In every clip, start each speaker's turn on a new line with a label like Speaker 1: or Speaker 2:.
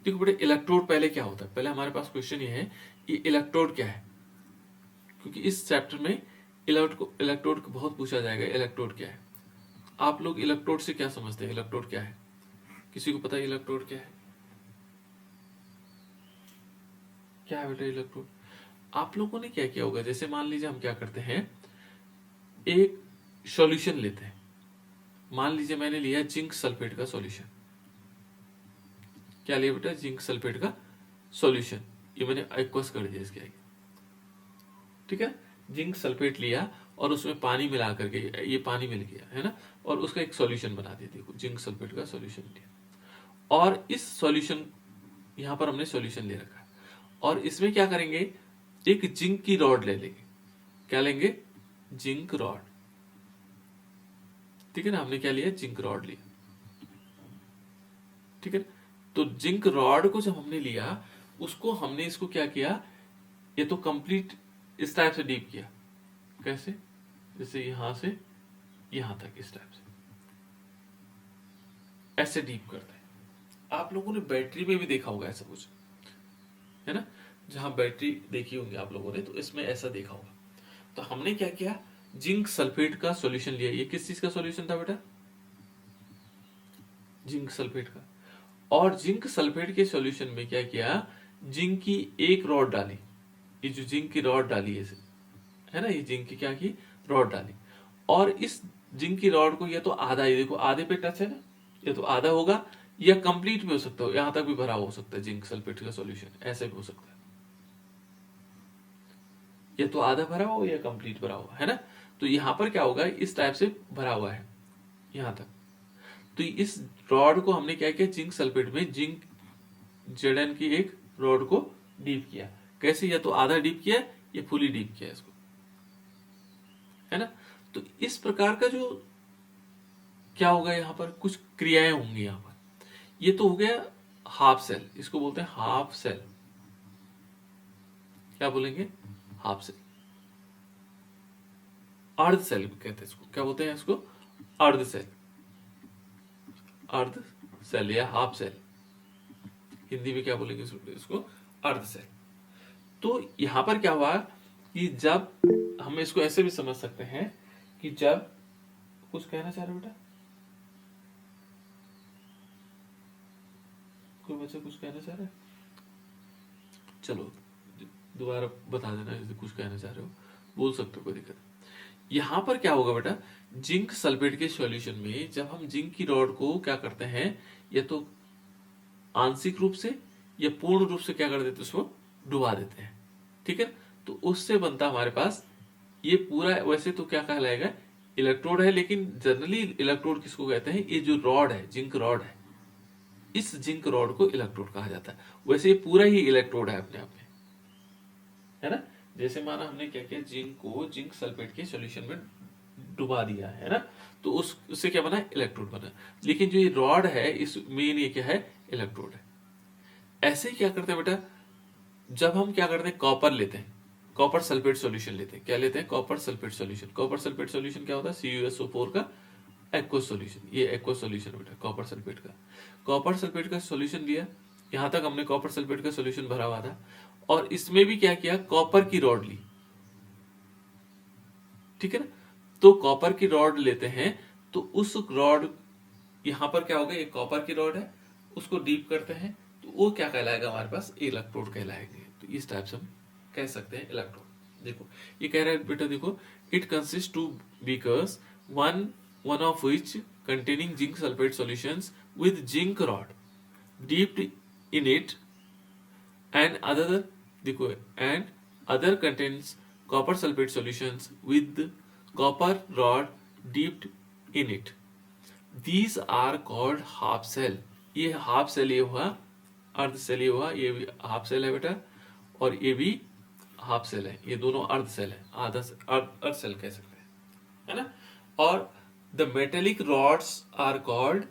Speaker 1: देखो बेटे, इलेक्ट्रोड पहले क्या होता है, पहले हमारे पास क्वेश्चन ये है कि इलेक्ट्रोड क्या है, क्योंकि इस चैप्टर में इलेक्ट्रोड को बहुत पूछा जाएगा। इलेक्ट्रोड क्या है, आप लोग इलेक्ट्रोड से क्या समझते हैं, इलेक्ट्रोड क्या है? किसी को पता है इलेक्ट्रोड क्या है? क्या है बेटा इलेक्ट्रोड? आप लोगों ने क्या किया होगा, जैसे मान लीजिए हम क्या करते हैं, एक सॉल्यूशन लेते हैं। मान लीजिए मैंने लिया जिंक सल्फेट का सॉल्यूशन। क्या लिया बेटा? जिंक सल्फेट का सॉल्यूशन। ये मैंने एक्वस कर दिया इसके आगे, ठीक है। जिंक सल्फेट लिया और उसमें पानी मिला करके, ये पानी मिल गया है ना, और उसका एक सॉल्यूशन बना दिया। देखो जिंक सल्फेट का सॉल्यूशन लिया, और इस सॉल्यूशन, यहां पर हमने सॉल्यूशन ले रखा है, और इसमें क्या करेंगे, एक जिंक की रॉड ले लेंगे। क्या लेंगे? जिंक रॉड, ठीक है ना। हमने क्या लिया? जिंक रॉड लिया, ठीक है। तो जिंक रॉड को जब हमने लिया, उसको हमने इसको क्या किया, ये तो कंप्लीट इस टाइप से डीप किया। कैसे? जैसे यहां से यहां तक, इस टाइप से ऐसे डीप करते हैं। आप लोगों ने बैटरी में भी देखा होगा ऐसा कुछ, है ना। जहां बैटरी देखी होगी आप लोगों ने, तो इसमें ऐसा देखा होगा। तो हमने क्या किया, जिंक सल्फेट का सॉल्यूशन लिया। ये किस चीज का सॉल्यूशन था बेटा? जिंक सल्फेट का। और जिंक सल्फेट के सॉल्यूशन में क्या किया, जिंक की एक रॉड डाली। ये जो जिंक की रॉड डाली है ना, ये जिंक की क्या की रॉड डाली, और इस जिंक की रॉड को, ये तो आधा, ये देखो आधे पे टच है ना, ये तो आधा होगा, या कंप्लीट भी हो सकता है, यहां तक भी भरा हो सकता है जिंक सल्फेट का सॉल्यूशन, ऐसे भी हो सकता है। ये तो आधा भरा हो या कंप्लीट भरा हुआ है ना। तो यहां पर क्या होगा, इस टाइप से भरा हुआ है यहां तक। तो इस रॉड को हमने क्या किया, जिंक सल्फेट में जिंक जेडन की एक रॉड को डीप किया। कैसे? या तो आधा डीप किया या फुली डीप किया इसको, है ना। तो इस प्रकार का जो क्या होगा, यहां पर कुछ क्रियाएं होंगी यहां पर। ये तो हो गया हाफ सेल, इसको बोलते हैं हाफ सेल। क्या बोलेंगे? Half cell. अर्ध सेल कहते हैं इसको, क्या बोलते हैं इसको? अर्ध सेल। अर्ध सेल या हाफ सेल, हिंदी में क्या बोलेंगे इसको? अर्ध सेल। तो यहां पर क्या हुआ कि जब हम इसको ऐसे भी समझ सकते हैं कि जब, कुछ कहना चाह रहे हो बेटा? कोई बच्चा कुछ कहना चाह रहा है? चलो दोबारा बता देना, यदि कुछ कहना चाह रहे हो बोल सकते हो, कोई दिक्कत नहीं। यहां पर क्या होगा बेटा, जिंक सल्फेट के सॉल्यूशन में जब हम जिंक की रॉड को क्या करते हैं, या तो आंशिक रूप से या पूर्ण रूप से क्या कर देते हैं, उसको डुबा देते हैं, ठीक है। तो उससे बनता हमारे पास ये पूरा, वैसे तो क्या कहलाएगा, इलेक्ट्रोड है, लेकिन जनरली इलेक्ट्रोड किसको कहते हैं, ये जो रॉड है, जिंक रॉड है, इस जिंक रॉड को इलेक्ट्रोड कहा जाता है। वैसे ये पूरा ही इलेक्ट्रोड है अपने आप में, है ना। जैसे माना हमने क्या किया, जिंक को जिंक सल्फेट के सॉल्यूशन में डुबा दिया है ना, तो उससे क्या बना, इलेक्ट्रोड बना। लेकिन जो ये रॉड है, इस मेन ये क्या है, इलेक्ट्रोड है। ऐसे ही क्या करते हैं बेटा, जब हम क्या करते हैं, कॉपर लेते हैं, कॉपर सल्फेट सॉल्यूशन लेते हैं। क्या लेते हैं? Copper sulphate solution. Copper sulphate solution क्या होता है? CuSO4 का एक्वस सॉल्यूशन। ये एक्वस सॉल्यूशन बेटा कॉपर सल्फेट का। कॉपर सल्फेट का सॉल्यूशन लिया, यहां तक हमने कॉपर सल्फेट का सॉल्यूशन भरा हुआ था, और इसमें भी क्या किया, कॉपर की रॉड ली, ठीक है ना। तो कॉपर की रॉड लेते हैं, तो उस रॉड, यहां पर क्या होगा, एक कॉपर की रॉड है, उसको डीप करते हैं, तो वो क्या कहलाएगा हमारे पास, इलेक्ट्रोड कहलाएंगे। तो इस टाइप से हम कह सकते हैं इलेक्ट्रोड। देखो ये कह रहा है बेटा, देखो it consist to beakers, one one of which containing zinc sulfate solutions with zinc rod dipped in it, and other, देखो, and other contains copper sulfate solutions with copper rod dipped in it. These are called half cell. ये half cell ये हुआ, अर्ध cell ये हुआ, ये भी half cell है बेटा, और ये भी हाफ सेल है, ये दोनों अर्ध सेल है, आधा अर्ध सेल कह सकते हैं, है ना। और the metallic rods are called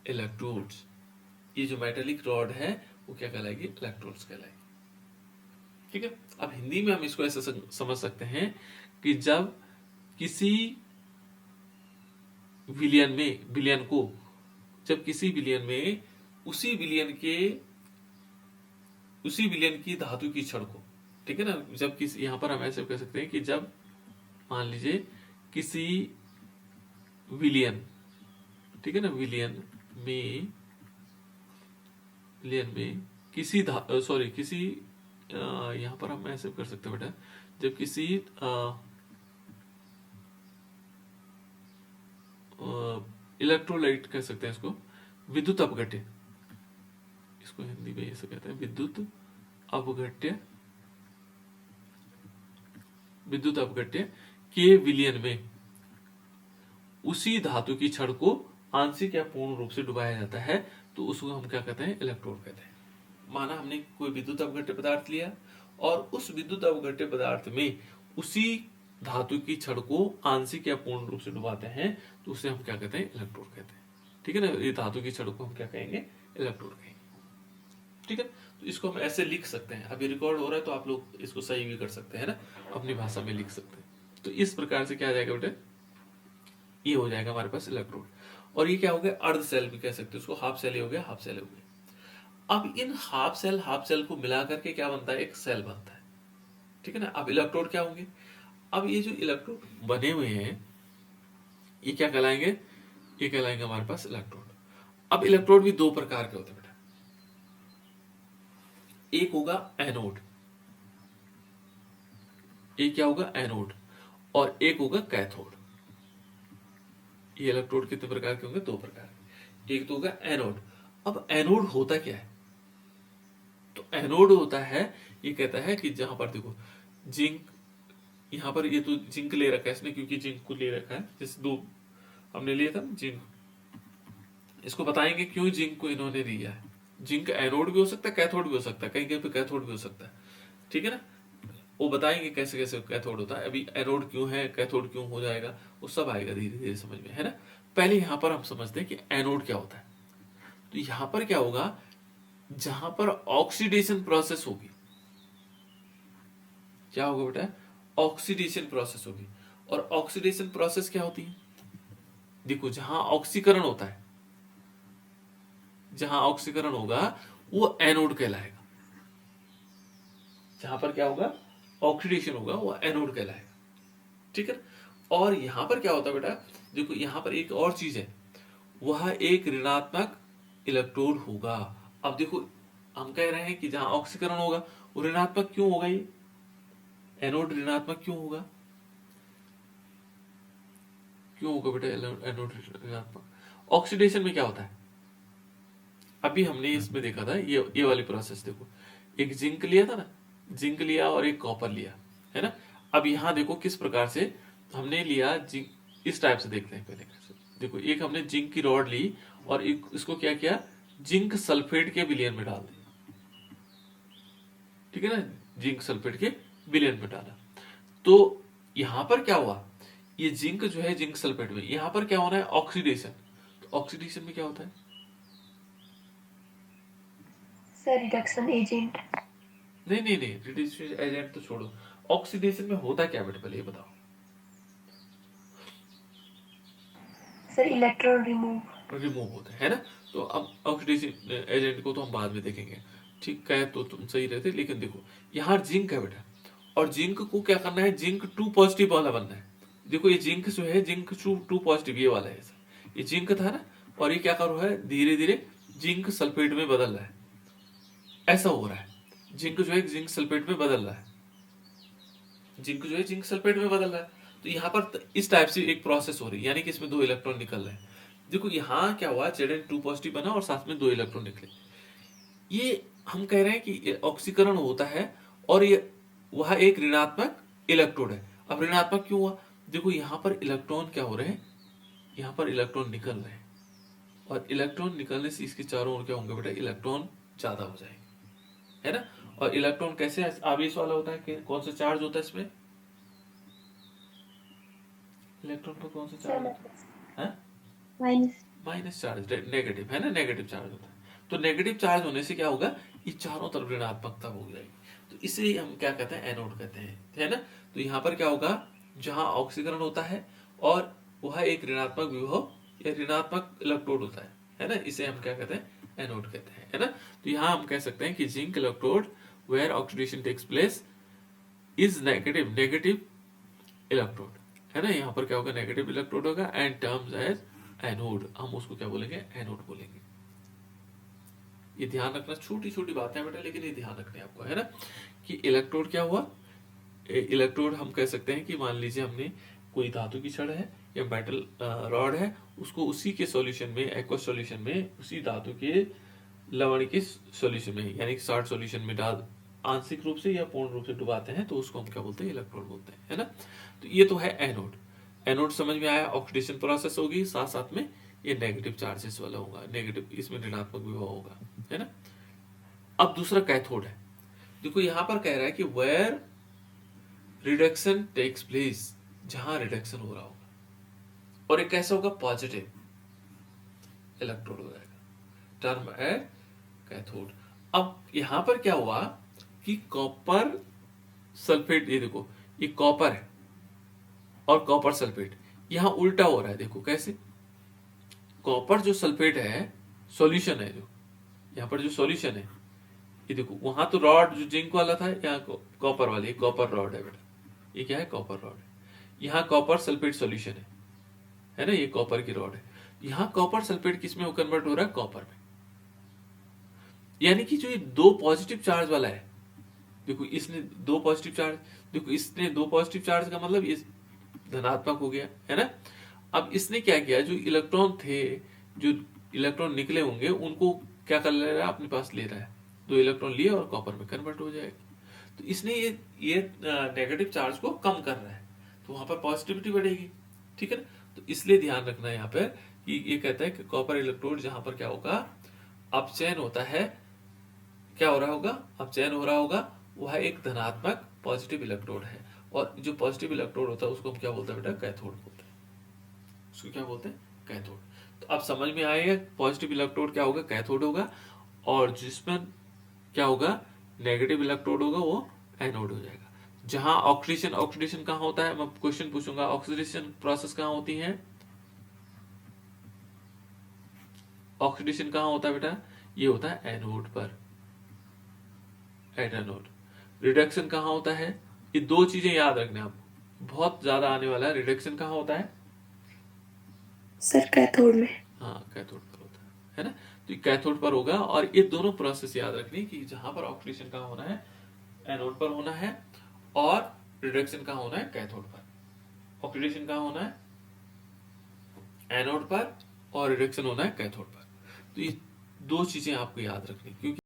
Speaker 1: electrodes. ये जो मेटेलिक रॉड है वो क्या कहलाएगी, इलेक्ट्रोड्स कहलाएगी, ठीक है। अब हिंदी में हम इसको ऐसे समझ सकते हैं कि जब किसी विलियन को, जब किसी विलियन में उसी विलियन के उसी विलयन की धातु की छड़ को, ठीक है ना, जब किसी, यहां पर हम ऐसे कह सकते हैं कि जब मान लीजिए किसी विलयन, ठीक है ना, विलयन में किसी सॉरी किसी यहां पर हम ऐसे कर सकते हैं बेटा, जब किसी इलेक्ट्रोलाइट कह सकते हैं इसको, विद्युत अपघट्य, इसको हिंदी में ऐसे कहते हैं विद्युत अपघट्य, विद्युत अपघट्य के विलयन में उसी धातु की छड़ को आंशिक या पूर्ण रूप से डुबाया जाता है, तो उसको हम क्या कहते हैं, इलेक्ट्रोड कहते हैं। माना हमने कोई विद्युत अपघट्य पदार्थ लिया और उस विद्युत अपघट्य पदार्थ में उसी धातु की छड़ को आंशिक या पूर्ण रूप से डुबाते हैं, तो उसे हम क्या कहते हैं, इलेक्ट्रोड कहते हैं। ठीक है ना, ये धातु की छड़ को हम क्या कहेंगे, इलेक्ट्रोड कहेंगे। ठीक है, तो इसको हम ऐसे लिख सकते हैं। अभी रिकॉर्ड हो रहा है तो आप लोग इसको सही भी कर सकते हैं ना, अपनी भाषा में लिख सकते हैं। तो इस प्रकार से क्या आ जाएगा बेटे, ये हो जाएगा हमारे पास इलेक्ट्रोड। और ये क्या हो गया, अर्ध सेल भी कह सकते हैं उसको, हाफ सेल हो गया, हाफ सेल हो गया। अब इन हाफ सेल को मिला करके क्या बनता है, एक सेल बनता है। ठीक है ना, अब इलेक्ट्रोड क्या होंगे, अब ये जो इलेक्ट्रोड बने हुए हैं ये क्या कहलाएंगे, ये कहलाएंगे हमारे पास इलेक्ट्रोड। अब इलेक्ट्रोड भी दो प्रकार के होते हैं बेटा, एक होगा एनोड, एक क्या होगा, एनोड, और एक होगा कैथोड। ये इलेक्ट्रोड कितने प्रकार के होंगे, दो प्रकार के। एक तो होगा एनोड। अब एनोड होता क्या है, तो एनोड होता है, ये कहता है कि जहां पर देखो जिंक, यहां पर ये तो जिंक ले रखा है इसने, क्योंकि जिंक को ले रखा है, जैसे दो हमने लिया था जिंक, इसको बताएंगे क्यों जिंक को इन्होंने दिया है। जिंक एनोड भी हो सकता है, कैथोड भी हो सकता है, कहीं कहीं पे कैथोड भी हो सकता है। ठीक है ना, वो बताएंगे कैसे कैसे कैथोड होता है। अभी एनोड क्यों है, कैथोड क्यों हो जाएगा, वो सब आएगा धीरे धीरे समझ में, है ना। पहले यहां पर हम समझते हैं कि एनोड क्या होता है। तो यहां पर क्या होगा, जहां पर ऑक्सीडेशन प्रोसेस होगी, क्या होगा बेटा, ऑक्सीडेशन प्रोसेस होगी। और ऑक्सीडेशन प्रोसेस क्या होती है, देखो जहां ऑक्सीकरण होता है, जहां ऑक्सीकरण होगा वो एनोड कहलाएगा। जहां पर क्या होगा, ऑक्सीडेशन होगा, वो एनोड कहलाएगा। ठीक है, और यहां पर क्या होता है बेटा, देखो यहां पर एक और चीज है, वह एक ऋणात्मक इलेक्ट्रोड होगा। अब देखो हम कह रहे हैं कि जहां ऑक्सीकरण होगा वो ऋणात्मक क्यों होगा, ये एनोड ऋणात्मक क्यों होगा, क्यों होगा बेटा एनोड ऋणात्मक। ऑक्सीडेशन में क्या होता है, अभी हमने इसमें देखा था, ये वाली प्रोसेस देखो, एक जिंक लिया था ना, जिंक लिया और एक कॉपर लिया, है ना। अब यहां देखो किस प्रकार से हमने लिया जिंक, इस टाइप से देखते हैं पहले कैसे। देखो एक हमने जिंक की रॉड ली और एक इसको क्या किया, जिंक सल्फेट के विलयन में डाल दिया। ठीक है ना, जिंक सल्फेट के विलयन में डाला, तो यहां पर क्या हुआ, ये जिंक जो है जिंक सल्फेट में, यहां पर क्या होना है, ऑक्सीडेशन। तो ऑक्सीडेशन में क्या होता है
Speaker 2: सर, रिडक्शन एजेंट।
Speaker 1: नहीं नहीं नहीं, रिड्यूसिंग एजेंट तो छोड़ो, ऑक्सीडेशन में होता क्या बेटा, पहले ये बताओ।
Speaker 2: सर, इलेक्ट्रॉन
Speaker 1: रिमूव होता है ना। तो अब ऑक्सीडेशन एजेंट को तो हम बाद में देखेंगे। ठीक है, तो तुम सही रहते, लेकिन देखो यहाँ जिंक है बेटा, और जिंक को क्या करना है, जिंक 2 पॉजिटिव वाला बनना है। देखो ये जिंक जो है, जिंक 2 पॉजिटिव ये वाला है, ये जिंक था ना, और ये क्या कर रहा है, धीरे धीरे जिंक सल्फेट में बदल रहा है, ऐसा हो रहा है। जिंक जो है जिंक सल्फेट में बदल रहा है, जिंक जो है जिंक सल्फेट में बदल रहा है। तो यहाँ पर इस टाइप से एक प्रोसेस हो रही है, यानी कि इसमें 2 इलेक्ट्रॉन निकल रहे हैं। देखो यहाँ क्या हुआ, Zn 2 पॉजिटिव बना और साथ में 2 इलेक्ट्रॉन निकले। ये हम कह रहे हैं कि ऑक्सीकरण होता है और ये वह एक ऋणात्मक इलेक्ट्रोड है। अब ऋणात्मक क्यों हुआ, देखो यहाँ पर इलेक्ट्रॉन क्या हो रहे हैं, यहाँ पर इलेक्ट्रॉन निकल रहे हैं, और इलेक्ट्रॉन निकलने से इसके चारों ओर क्या होंगे बेटा, इलेक्ट्रॉन ज्यादा हो जाएंगे, है ना। और इलेक्ट्रॉन कैसे आवेश वाला होता है, कौन सा चार्ज होता है इसमें, इलेक्ट्रॉन पर कौन सा चार्ज होता है,
Speaker 2: माइनस।
Speaker 1: माइनस चार्ज, नेगेटिव, है ना, नेगेटिव चार्ज होता है। तो नेगेटिव चार्ज होने से क्या होगा, ये चारों तरफ ऋणात्मकता हो जाएगी, तो इसे हम क्या कहते हैं, एनोड कहते हैं, है ना। तो यहाँ पर क्या होगा, जहां ऑक्सीकरण होता है और वह एक ऋणात्मक विभव या ऋणात्मक इलेक्ट्रोड होता है ना, इसे हम क्या कहते हैं, एनोड कहते हैं, है ना। तो यहाँ हम कह सकते हैं कि zinc electrode where oxidation takes place is negative electrode, है ना। यहाँ पर क्या होगा, नेगेटिव इलेक्ट्रोड होगा एंड टर्म्स एज एनोड, हम उसको क्या बोलेंगे, एनोड बोलेंगे। ये ध्यान रखना, छोटी छोटी बातें हैं बेटा, लेकिन ये ध्यान रखने आपको, है ना, कि इलेक्ट्रोड क्या हुआ, इलेक्ट्रोड हम कह सकते हैं कि मान लीजिए हमने कोई धातु की छड़ है या मेटल रॉड है, उसको उसी के सॉल्यूशन में, एक्वस सॉल्यूशन में, उसी धातु के लवण के सॉल्यूशन में, यानी कि सॉल्ट सॉल्यूशन में डाल आंशिक रूप से या पूर्ण रूप से डुबाते हैं, तो उसको हम क्या बोलते हैं, इलेक्ट्रोड बोलते हैं, है ना। तो ये तो है एनोड। एनोड समझ में आया, ऑक्सीडेशन प्रोसेस होगी, साथ साथ में ये नेगेटिव चार्जेस वाला होगा, नेगेटिव, इसमें ऋणात्मक विभव होगा, है ना। अब दूसरा कैथोड है। देखो यहां पर कह रहा है कि वेयर रिडक्शन टेक्स प्लेस, जहां रिडक्शन हो रहा होगा, और एक कैसा होगा, पॉजिटिव इलेक्ट्रोड हो जाएगा, टर्म है कैथोड। अब यहां पर क्या हुआ कि कॉपर सल्फेट, ये देखो ये कॉपर है और कॉपर सल्फेट, यहां उल्टा हो रहा है, देखो कैसे, कॉपर जो सल्फेट है सॉल्यूशन है, जो यहाँ पर जो सॉल्यूशन है, ये देखो वहां तो रॉड जो जिंक वाला था, यहाँ कॉपर वाली, कॉपर रॉड है बेटा, ये क्या है, कॉपर रॉड है। यहाँ कॉपर सल्फेट सॉल्यूशन है ना, ये कॉपर की रॉड है। यहाँ कॉपर सल्फेट किस में कन्वर्ट हो रहा है, कॉपर में। यानी कि जो ये दो पॉजिटिव चार्ज वाला है, देखो इसने दो पॉजिटिव चार्ज, देखो इसने दो पॉजिटिव चार्ज का मतलब ये धनात्मक हो गया, है ना। अब इसने क्या किया, जो इलेक्ट्रॉन थे, जो इलेक्ट्रॉन निकले होंगे, उनको क्या कर ले रहा है, अपने पास ले रहा है, दो इलेक्ट्रॉन लिए और कॉपर में कन्वर्ट हो जाएगा। तो इसने ये नेगेटिव चार्ज को कम कर रहा है, तो वहां पर पॉजिटिविटी बढ़ेगी, ठीक है ना। तो इसलिए ध्यान रखना है यहाँ पर कि ये कहता है कि कॉपर इलेक्ट्रोड जहां पर क्या होगा, अपचयन होता है, क्या हो रहा होगा, अपचयन हो रहा होगा, वह एक धनात्मक पॉजिटिव इलेक्ट्रोड है, और जो पॉजिटिव इलेक्ट्रोड होता है उसको हम क्या बोलते हैं बेटा, कैथोड बोलते हैं, उसको क्या बोलते हैं, कैथोड। तो अब समझ में आएगा, पॉजिटिव इलेक्ट्रोड क्या होगा, कैथोड होगा, और जिसमें क्या होगा, नेगेटिव इलेक्ट्रोड होगा, वो एनोड हो जाएगा। जहां ऑक्सीडेशन कहां होता है, मैं क्वेश्चन पूछूंगा, ऑक्सीडेशन प्रोसेस कहां होती है, ऑक्सीडेशन कहां होता है बेटा, ये होता है एनोड पर, एनोड। रिडक्शन कहां होता है, ये दो चीजें याद रखना आपको, बहुत ज्यादा आने वाला है। रिडक्शन कहां होता है,
Speaker 2: सर कैथोड में।
Speaker 1: हाँ कैथोड पर होता है ना। तो ये कैथोड पर होगा, और ये दोनों प्रोसेस याद रखनी कि जहां पर ऑक्सीडेशन कहां होना है, एनोड पर होना है, और रिडक्शन कहां होना है, कैथोड पर। ऑक्सीडेशन कहां होना है, एनोड पर, और रिडक्शन होना है कैथोड पर। तो ये दो चीजें आपको याद रखनी, क्योंकि